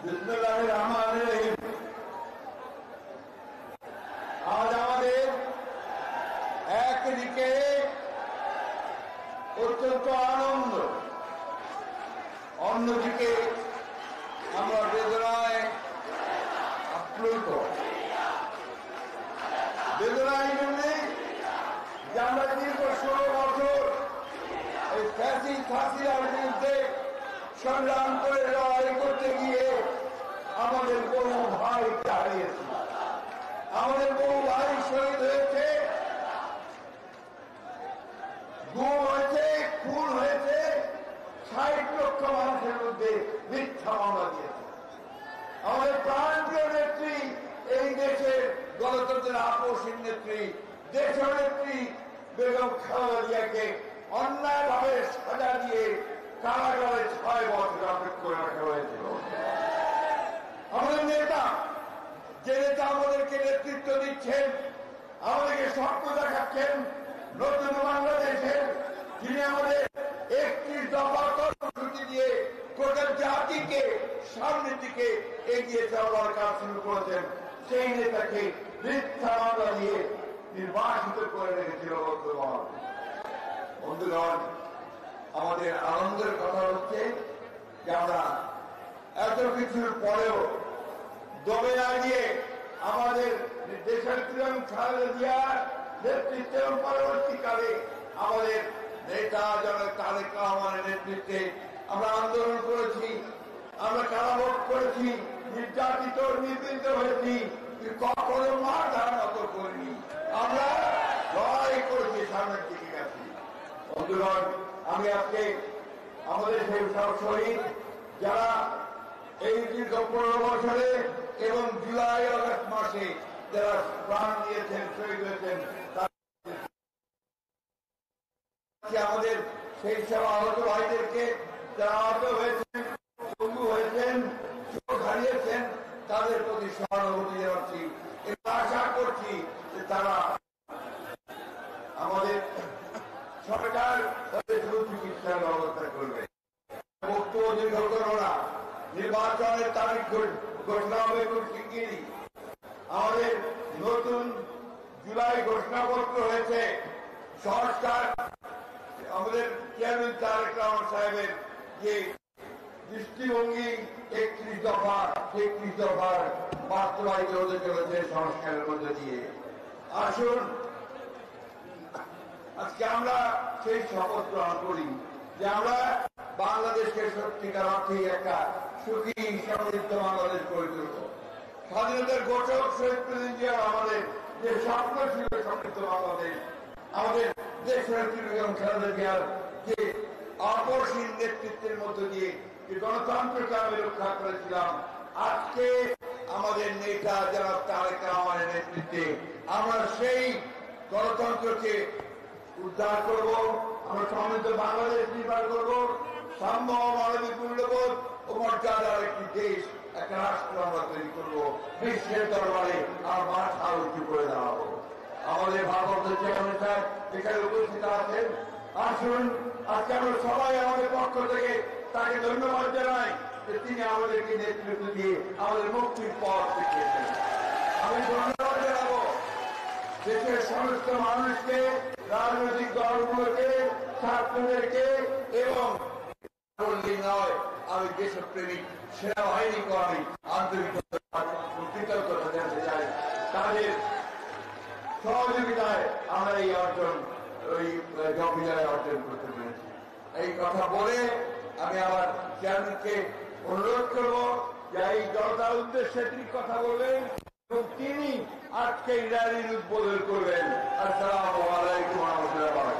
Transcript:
বিসমিল্লাহির রহমানির রহিম। আজ আমাদের একদিকে অত্যন্ত আনন্দ, অন্যদিকে আমরা বেদনায় আপ্লুত। বেদনায় জন্যে যে আমরা দীর্ঘ 16 বছর এই ফাঁসির বিরুদ্ধে সংগ্রাম করে লড়াই করতে গিয়ে আমাদের বহু ভাইকে হারিয়েছি। আমাদের বহু ভাই শহীদ হয়েছে, গুম হয়েছে, খুন হয়েছে, 60 লক্ষ মানুষের মধ্যে মিথ্যা মামলা দিয়েছে। আমাদের প্রাণপ্রিয় নেত্রী, এই দেশের গণতন্ত্রের আপসীন নেত্রী, দেশের নেত্রী বেগম খালেদা জিয়াকে অন্যায়ভাবে সাজা দিয়ে কারাগারে 6 বছর আটক করে রাখা হয়েছিল। আমাদের নেতা, যে নেতা আমাদেরকে নেতৃত্ব দিচ্ছেন, আমাদেরকে স্বপ্ন দেখাচ্ছেন নতুন বাংলাদেশের, যিনি আমাদের 31 দফা কর্মসূচি দিয়ে গোটা জাতিকে সামনের দিকে এগিয়ে যাওয়ার কাজ শুরু করেছেন, সেই নেতাকে মিথ্যা মামলা দিয়ে নির্বাসিত করে রেখেছিল। বন্ধুগণ, আমাদের আনন্দের কথা হচ্ছে যে আমরা এত কিছুর পরেও দমে না গিয়ে আমাদের দেশের তৃণমূল খালেদা জিয়ার নেতৃত্বে এবং পরবর্তীকালে আমাদের নেতা জনক তারেক রহমানের নেতৃত্বে আমরা আন্দোলন করেছি, আমরা কারাভোগ করেছি, নির্যাতিত নিপীড়িত হয়েছি, কখনো মাথার নত করিনি। আমরা লড়াই করেছি, সামনের দিকে গেছি। বন্ধুগণ, আমি আজকে আমাদের সেই সব শহীদ যারা এই দীর্ঘ 15 বছরে এবং জুলাই আগস্ট মাসে যারা প্রাণ দিয়েছেন, শহীদ হয়েছেন, আমাদের সেই সব আহত ভাইদেরকে যারা আহত হয়েছেন, পঙ্গু হয়েছেন, চোখ হারিয়েছেন, তাদের প্রতি সহানুভূতি জানাচ্ছি। এটা আশা করছি যে তারা আমাদের সরকার তাদের সুচিকিৎসার ব্যবস্থা করবে। বক্তব্য দীর্ঘ করব না, নির্বাচনের তারিখ ঘোষণা হবে খুব শিগগিরই। আমাদের নতুন জুলাই ঘোষণাপত্র হয়েছে। সংস্কার আমাদের চেয়ারম্যান তারেক রহমান সাহেবের যে দৃষ্টিভঙ্গি 31 দফা, 31 দফার বাস্তবায়িত হতে চলেছে সংস্কারের মধ্যে দিয়ে। আসুন আজকে আমরা সেই শপথ গ্রহণ করি যে আমরা বাংলাদেশকে সত্যিকার অর্থে একটা সুখী সমৃদ্ধ বাংলাদেশ গড়ে তুলব। স্বাধীনতার ঘোষক শহীদ প্রেসিডেন্ট জিয়ার আমাদের যে স্বপ্ন ছিল সমৃদ্ধ বাংলাদেশ, আমাদের দেশের বেগম খালেদা জিয়ার যে আপসীন নেতৃত্বের মধ্য দিয়ে যে গণতন্ত্রকে আমি রক্ষা করেছিলাম, আজকে আমাদের নেতা যারা তারেক রহমানের নেতৃত্বে আমরা সেই গণতন্ত্রকে উদ্ধার করব। আমরা সমৃদ্ধ বাংলাদেশ নির্মাণ করব, সাম্য মানবিক মূল্যবোধ ও মর্যাদার একটি দেশ, একটা রাষ্ট্র আমরা তৈরি করব। বিশ্বের দরবারে আর মাথা উঁচু করে দাঁড়াবো। আমাদের ভারতের চেয়ারম্যান সাহেব এখানে উপস্থিত আছেন। আসুন আজকে আমরা সবাই আমাদের পক্ষ থেকে তাকে ধন্যবাদ জানাই যে তিনি আমাদেরকে নেতৃত্ব দিয়ে আমাদের মুক্তির পথ দেখিয়েছেন। আমি ধন্যবাদ জানাবো দেশের সমস্ত মানুষকে, রাজনৈতিক দলগুলোকে, ছাত্রদেরকে এবং নয়, আমি দেশপ্রেমিক সেনাবাহিনীকে আমি আন্তরিক কৃতজ্ঞতা জানাতে চাই। তাদের সহযোগিতায় আমরা এই অর্জন, ওই বিজয় অর্জন করতে পেরেছি। এই কথা বলে আমি আবার চেয়ারম্যানকে অনুরোধ করব যে এই জনতার উদ্দেশ্যে তিনি কথা বলবেন এবং তিনি আজকে এই র্যালির উদ্বোধন করবেন। আসসালামু আলাইকুম ওয়া রাহমাতুল্লাহ।